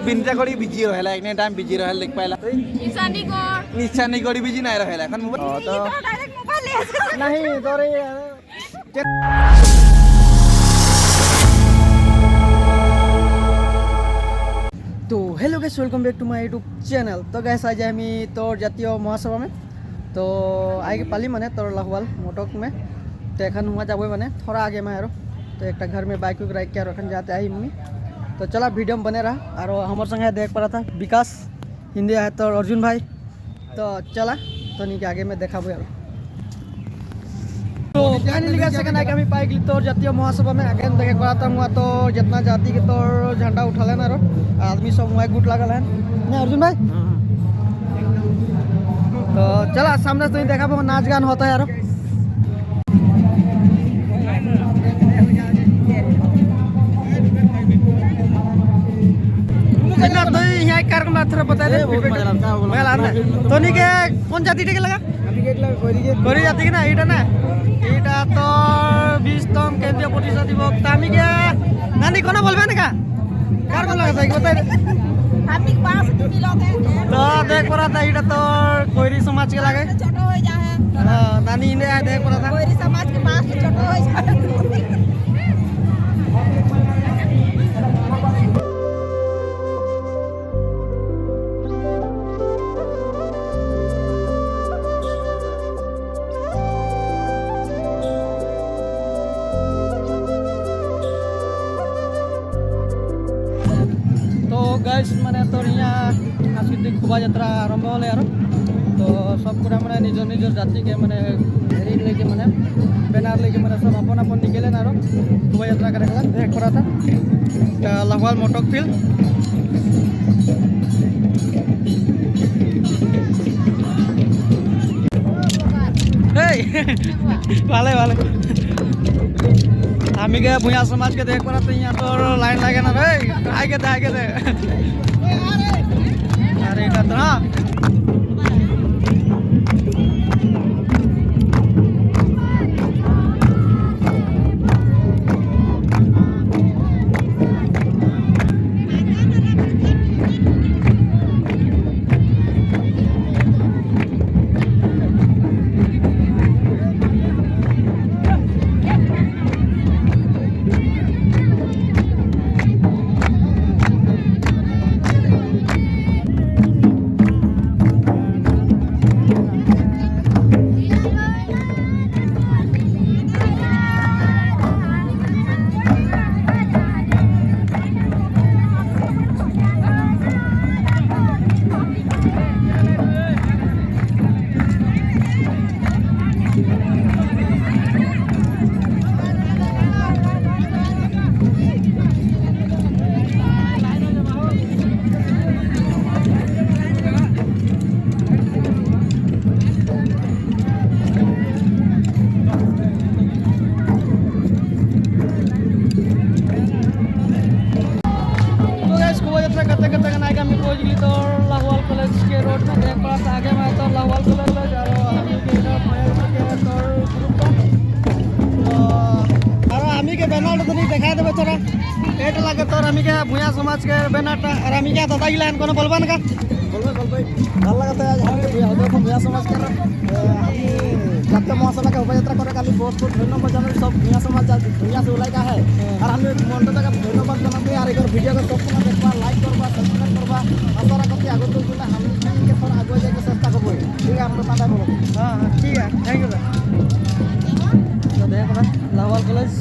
বিনিতা কৰি বিজি ৰহেলা এনে time busy ৰহেল দেখ পাইলা নিশানি কৰি বিজি নাই ৰহেলা এখন মোবাইল তো डायरेक्ट मोबाइल ले नहीं তোর तो hello guys welcome back to my YouTube channel. तो गाइस आज हम तो जातीय महासभा में तो आगे पाली माने तोर लाहवाल मोटक में तो एखन हुआ जाबो माने थोड़ा आगे में आरो तो एक घर में बाइक राइक के रखन जाते आई मम्मी तो चला वीडियो में बने रहा और हमार संगे देख पा रहा था विकास हिंदी है तो अर्जुन भाई तो चला तो नहीं के आगे में देखा यार तो फाइनली गाइस सेकंड आके हम पाई गली तोर जातीय महासभा में आगे देख पा रहा था तो जितना जाति के तोर झंडा उठा लेना रो आदमी सब हुआ गुट लागल है ना अर्जुन भाई तो चला सामने से देखा नाच गान होता है यार तो यहाँ कार्यक्रम थोड़ा बता दे तो नहीं के कौन जाति के लगा कोरी जाति के ना इटा ना इटा तो 20तम केंद्रीय प्रतिष्ठा दिवस तामी के नानी कोना बोलबे ना का कार को लगा था बता दे हाथी पास टूटी लगे तो देख पड़ा था इटा तो कोयरी समाज के लगे छोटो हो जाए हां नानी ने देख पड़ा था कोई समाज के पास छोटो हो जाए गाइस माने तो यहाँ सांस्कृतिक शोभा यात्रा आरंभ होले यार तो सब पूरा माने निज निज जाति के माने हेरी लेके माने बैनर लेके माने सब अपन अपन निकले ना शोभा यात्रा करे देख पड़ा था लाहवाल मोटक फील्ड वाले वाले आमी के भूया समाज के देख पड़ा तो यहाँ तो लाइन लगे ना रे आगे दे अरे इतना तो लाहवाल कॉलेज के रोड में देख पड़ा था आगे में तो लाहवाल कॉलेज और हमी के बैनर तो नहीं दिखाई देवे थोड़ा पेट लगे तो हमी के भूया समाज के बैनर और हमी के दादा गिला इनको बोलबा ना का बोलबे ভাল লাগতে आज हम भूया समाज के जातीय महासभा का शोभायात्रा करे खाली बहुत बहुत धन्यवाद जाना सब भूया समाज भूया से उलाई का है और हम मन का धन्यवाद जाना यार एक वीडियो को सब देखबा लाइक करबा सब्सक्राइब करबा आशा करते आगे तो हम के थोड़ा आगे जाके चेष्टा करबो ठीक है हम माता बोलो हां ठीक है थैंक यू तो देख रहा लाहवाल कॉलेज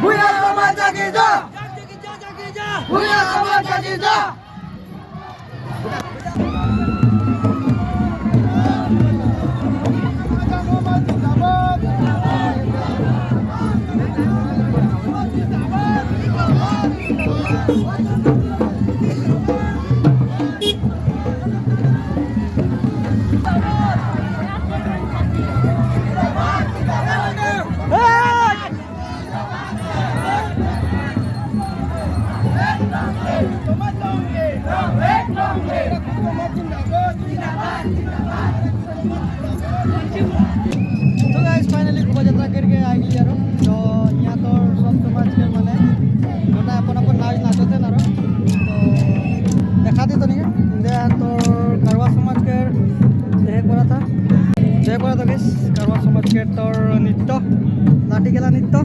भूया समाज की जय भूया समाज की जय तो गाइस कारवा समाज के तोर नृत्य लाठी खेला नृत्य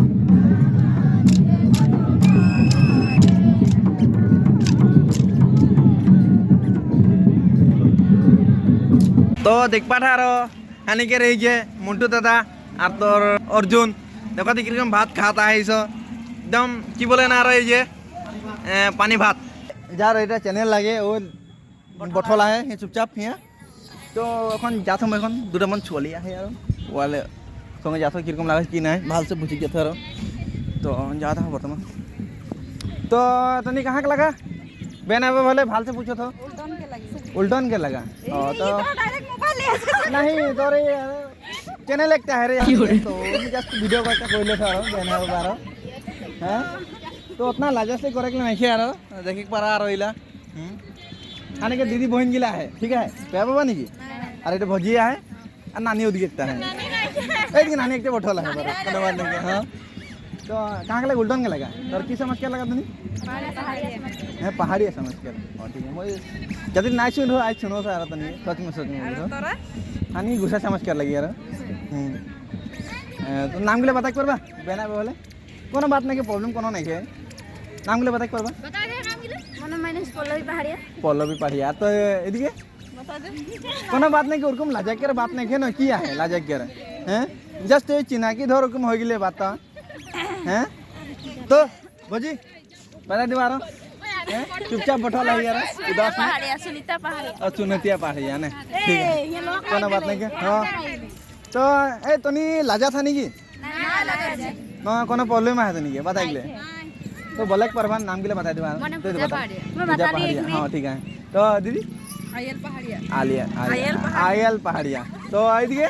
तो देख पा था हानि के रही है मुंटू दादा और तोर अर्जुन देखो देख किरकम भात खाता है इस एकदम की बोले ना रही है पानी भात जा रही चैनल लगे वो बठला है चुपचाप हिया तो এখন যাথম এখন দুটামান ছোৱালী আহে আৰু ওয়ালে সঙ্গে যাথ কিরকম লাগে কি নাই ভালসে বুঝি গেছে আৰু তো যাথা বর্তমান তো তনি कहां के लगा बेन आवे भले भालसे पूछो तो उल्टन के लगा तो डायरेक्ट मोबाइल ले नहीं तोरे चैनल एकटा है रे तो जस्ट वीडियो करके कोइले था बेन आवे बारो हैं तो उतना लाजस से करे के नहीं यार देखि पारा रहिला आने के दीदी बहन गिला है ठीक है पे बाबा नहीं अरे ये भजिया है और नानी उदी एकता है ए कि नानी एकटा बठला है बारो कने बार नहीं हां तो कहां के लगा उल्टन के लगा और की समझ के लगा तनी है पहाड़ी समझ के ठीक है मैं जदी ना सुनो आज सुनो सारा तनी सच में हानि गुस्सा समझ कर लगी यार तो नाम गुले बता करबा बेना बोले कोनो बात नहीं के प्रॉब्लम कोनो नहीं है नाम गुले बता करबा बता दे नाम गिले मन माइनस पल्लवी पहाड़िया तो एदिके बता दे कोनो बात नहीं के ओरकम लाजा के बात नहीं के न किया है लाजा के हैं जस्ट चिना की धर ओरकम हो गेले बात हैं तो भजी बता दे बारो चुपचाप बैठा लगी यार उदास पहाड़िया सुनीता पहाड़िया और चुनतिया पहाड़िया ने ठीक है कोनो बात नहीं के हां तो ए तनी लाजा था नहीं की ना कोनो प्रॉब्लम है तनी के बता गले तो ब्लैक परवान नाम के लिए बता दे तो बता पहाड़िया हां ठीक है तो दीदी आयल पहाड़िया आयल पहाड़िया तो आई दिए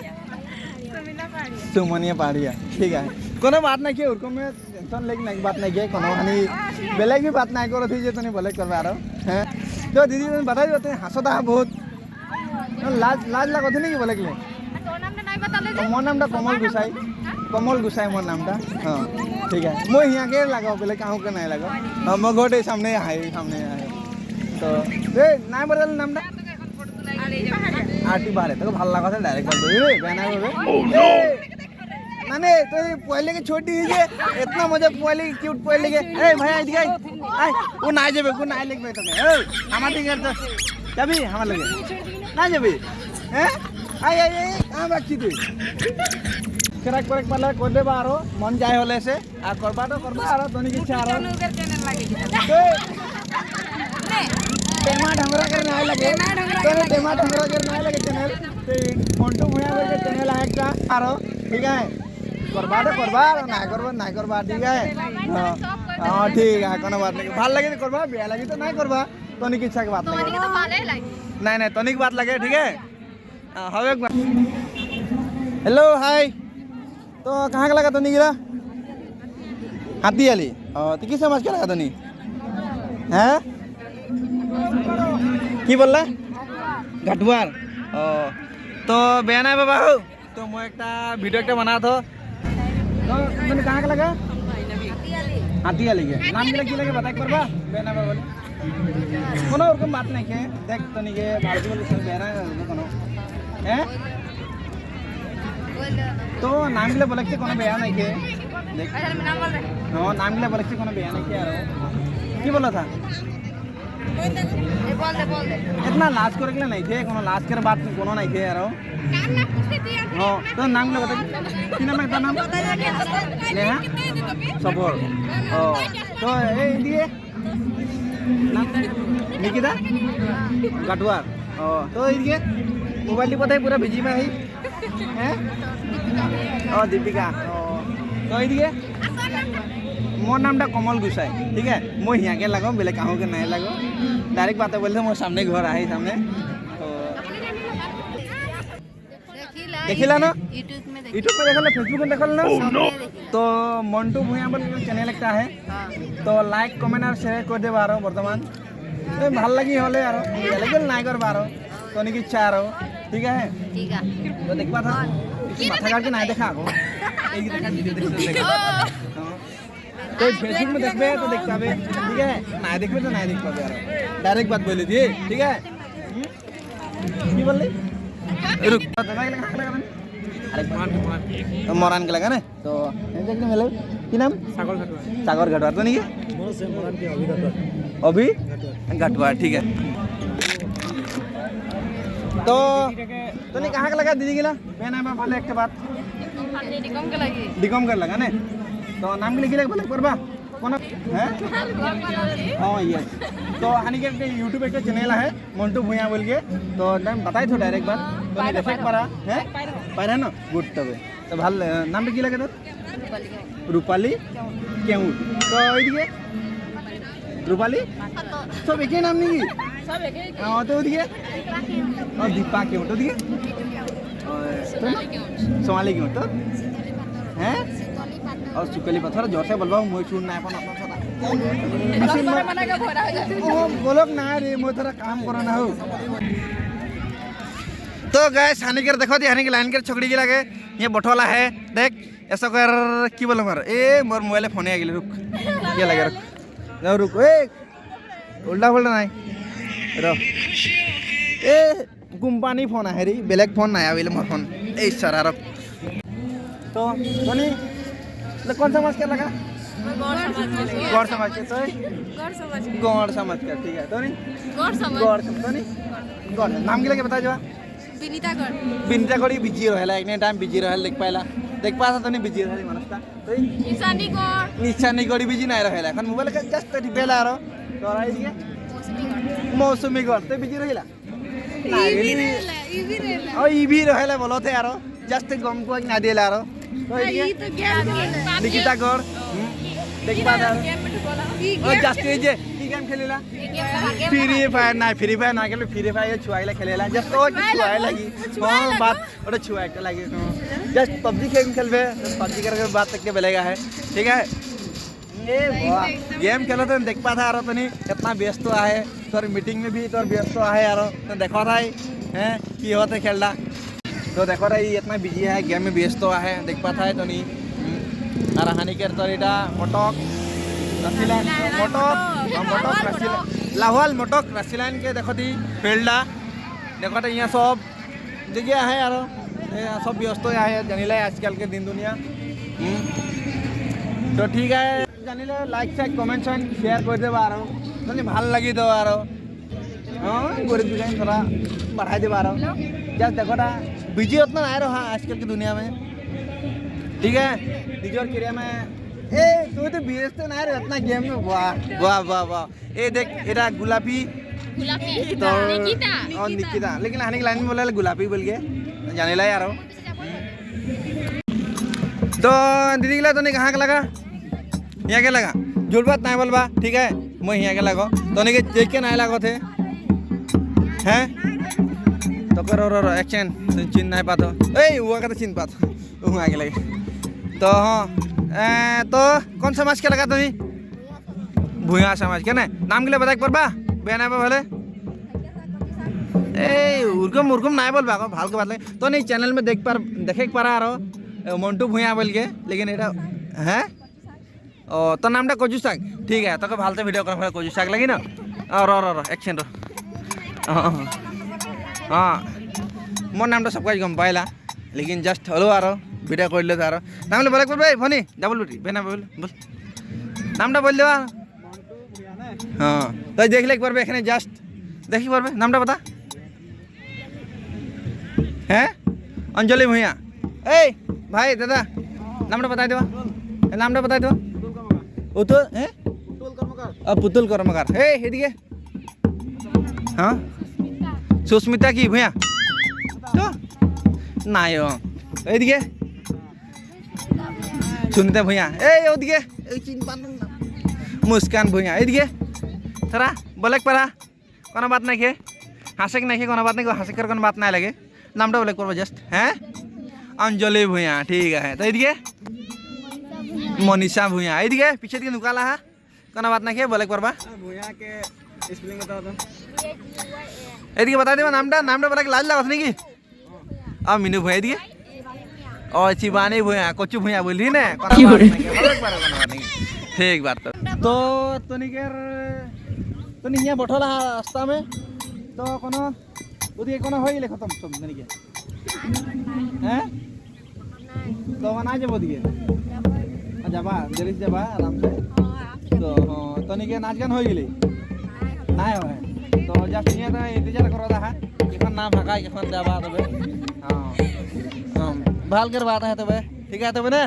सुमनिया पहाड़िया ठीक है कोनो बात नहीं के उनको में टेंशन लेके नहीं बात नहीं के कोनो हनी बेलेग भी बात नहीं करो थी जे तनी ब्लैक करवा रहा हैं तो दीदी बता दो ते हंसता है बहुत लाज लाज लगत नहीं बोले के तो नाम ना बता ले मोर नाम कमल गुसाई मोर नाम हां ठीक है मैं यहां के लगाओ पहले कहूं के नहीं लगाओ हम घोटे सामने आए तो ए नाम बदल नाम दा आरती बारे तो ভাল লাগা डायरेक्ट बोल दे रे बेना रे माने तो पहले के छोटी है इतना मजा पहले क्यूट पहले के ए भाई आई दिखाई आई वो ना जेबे को ना लेके तो ए हमार टिकर तो जबी हमार लगे ना जेबे हैं आई आई आई आ बाकी दे करक करक वाला कर दे बारो मन जाय होले से आ करबा तो करबा आरो तनी की इच्छा आरो चैनल लागे टेमा ढंगरा कर नहीं लगे तो टेमा ढंगरा कर नहीं लगे चैनल तो मोंटू भुया के चैनल है का आरो ठीक है करबा तो करबा ना करबा ठीक है हां ठीक है कोनो बात नहीं ভাল लगे तो करबा बेया लगे तो नहीं करबा तनी की इच्छा के बात तोनी के तो भाले लागे नहीं तनी की बात लगे ठीक है हां एक बार हेलो हाय तो कहां का लगा तनी गिरा हाथी वाली तो की समझ के लगा तनी हैं की बोल रहा घटवार तो बेना है बाबा हो तो मैं एक वीडियो एक बना था तो तुमने कहाँ का लगा हाथी वाली के नाम के की लगे बता करबा बेना बाबा बोले कोनो और बात नहीं के देख तो नहीं के भारती वाली सब बेना कोनो हैं तो नाम के बोले के कोनो बयान नहीं के देख हां नाम के बोले के कोनो बयान नहीं के यार की बोला था बोल दे इतना लाज करे के नहीं थे कोनो लाज कर बात कोनो नहीं थे यार हां तो नाम ले बता की नाम है नाम नेहा सबर तो ए दिए नाम निकिता गटवार तो ये मोबाइल पता है पूरा बिजी में है हैं दीपिका तो ये मोर नाम कमल गुसाई ठीक है मैं यहाँ के लगो बेले कहूँ के नहीं लगो डायरेक्ट बात बोलते मोर सामने घर आई सामने तो देखिला ना यूट्यूब में देखल फेसबुक में देखल ना तो मंटू भुया बोल चैनल एक है तो लाइक कमेंट और शेयर कर दे बारो वर्तमान तो ভাল लगी होले यार बेले नहीं कर बारो तो नहीं इच्छा आरो ठीक है तो देखबा था माथा काट के नहीं देखा आगो एक देखा वीडियो देख तो फेसबुक में देखबे तो देख पाबे ठीक है ना देखबे तो नहीं देख पाबे यार डायरेक्ट बात बोली थी ठीक है की बोल रही रुक दादा के लगा মৰাণ কে লাগা না তো এনে কি মেলে কি নাম সাগর ঘাটুয়া তো নাকি अभी घटवा ठीक है तो नहीं कहाँ का लगा दीदी गिला मैं नाम बोले एक बात हमने डिकम के लगी डिकॉम कर लगा ने तो नाम के लिखिले बोले परबा कौन है हाँ यस तो हानि के यूट्यूब एक चैनल है मंटू भुइया बोल के तो नाम बताई थो डायरेक्ट बात तो नहीं देखे पारा है पारा ना गुड तबे तो ভাল नाम की लगे तो रूपाली क्यों तो इदिके रूपाली सब एक ही नाम नहीं सब एक हाँ तो दिए और दीपा क्यों तो दिए सोनाली क्यों तो हैं और सुकली पत्थर जोर से बोलवा मैं सुन ना अपन अपना पर मना का भरा हो जाए ओ बोलो ना रे मैं थोड़ा काम करो ना हो तो गैस हानिकर देखो दी हानिकर लाइन कर छोकड़ी की लगे ये बठोला है देख ऐसा कर की बोलो मार ए मोर मोबाइल फोन आ गेले रुक ये लगे रुक ना रुक ए उल्टा बोलना नहीं रो ए कंपनी फोन है रे बेलेग फोन ना आवेले मोर फोन ए सर रो तो तोनी ले कौन समझ के लगा गौर समझ के तो गौर समझ के ठीक है तोनी गौर तोनी गौर नाम के लगे बता जो बिनीता गड़ी बिजी रहेला एक टाइम बिजी रहेला देख पासा तोनी बिजी रहली मनस्ता तो निशानी गड़ी बिजी नहीं रहेला এখন মোবাইল কে জাস্ট টিপেলা আর তোরা এদিকে मौसमी गड़ तो बिजी रहिला इवी रहेला बोलते यार जस्ट गम को ना देला यार तो निकिता गड़ देख पा और जस्ट जे की गेम खेलेला फ्री फायर ना खेले फ्री फायर छुआइला खेलेला जस्ट ओ छुआइ लगी हां बात ओटा छुआइ के लगी जस्ट पबजी गेम खेलबे पबजी करके बात तक के बेलेगा है ठीक है गेम खेलो तो देख पा था यार तो नहीं कितना व्यस्त है तोर मीटिंग में भी तोर व्यस्त है यार तो देखो था हैं कि होते खेलना तो देखो रहा इतना बिजी है गेम में व्यस्त है देख पा था तो नहीं और हानि के तोर इटा मोटक रसीलाइन लाहौल मोटक रसीलाइन के देखो थी फील्डा देखो तो यहाँ सब जगह है यार सब व्यस्त है जानिले आजकल के दिन दुनिया तो ठीक है জানিলে লাইক চাইক কমেন্ট চাইন শেয়ার করে দেবা আর যদি ভাল লাগি তো আর করে দিবেন थोड़ा बढ़ा देबा আর जस्ट देखोटा बिजी उतना नहीं रहा आजकल की दुनिया में ठीक है डिजोर क्रिया में ए तू तो व्यस्त नहीं रहे इतना गेम में वाह वाह वाह वाह ए देख एटा गुलाबी तो और निकिता लेकिन आने की लाइन में बोले गुलाबी बोल के जानिला यार तो दीदी के तो नहीं कहाँ का लगा यहाँ के लगा झूठ बात नहीं बोलबा ठीक है मैं यहाँ के लगो तो नहीं के देख के नहीं लगो थे हैं तो करो रो एक्शन चिन्ह नहीं पातो ए हुआ का तो चिन्ह पातो वो आगे लगे तो हाँ तो कौन समाज के लगा तुम्हें भूया समाज के ना नाम के लिए बता पड़बा बेना पे भले ए उर्गम नहीं बोलबा को भाल के बात लगे तो नहीं चैनल में देखे पारा आरो मंटू भूया बोल के लेकिन एटा हैं ओ तो नामटा कजू शाक ठीक है तो भालते भिडिओ कर कजू शाक लगी ना रो एक्शन रो हाँ मोर नाम तो सबका गम पाइला लेकिन जस्ट हलो आर भिडिओ कर लो आर नाम बोले बोल भाई फनी डबल लुटी बेना बोल बोल नामटा बोल देवा हाँ तो देख ले एक बार एखे जस्ट देखी पारबे नामटा बता हैं अंजलि भूया ए भाई दादा नामटा बता देवा नामटा बता देवा उतुल हैं पुतुल कर्मकार ए हेदिके हाँ सुस्मिता की भैया तो नहीं हो एदिके सुनीता भैया ए ओदिके मुस्कान भैया एदिके थोड़ा बोले पारा कोनो बात नहीं खे हासे नहीं खे कोनो बात नहीं हासे कर कोनो बात नहीं लगे नामटा बोले करबो जस्ट हैं अंजलि भैया ठीक है तो एदिके मनीषा भूया एदिके पीछे दिके नुकाला है कोनो बात नहीं बोले परबा भूया के स्पेलिंग बताओ तो एदिके बता देबा नामटा बोले लाज लागत नहीं की आ मीनू भूया एदिके ओ शिवानी भूया कोचू भूया बोली ने कोनो बात नहीं ठीक बात तो तनिकेर तनि हिया बठला रास्ता में तो कोनो ओदिके कोनो होइले खत्म सब तनिके हैं তো না যাবো দিকে যাবা দেরিস যাবা আরামসে তো তনিকে নাচ গান হয়ে গেলি নাই হয় তো জাস্ট নিয়ে ইন্তজার করো দেখা এখন না ফাঁকা এখন যাবা তবে হ্যাঁ ভালকে বাত হ্যাঁ তবে ঠিক আছে তবে না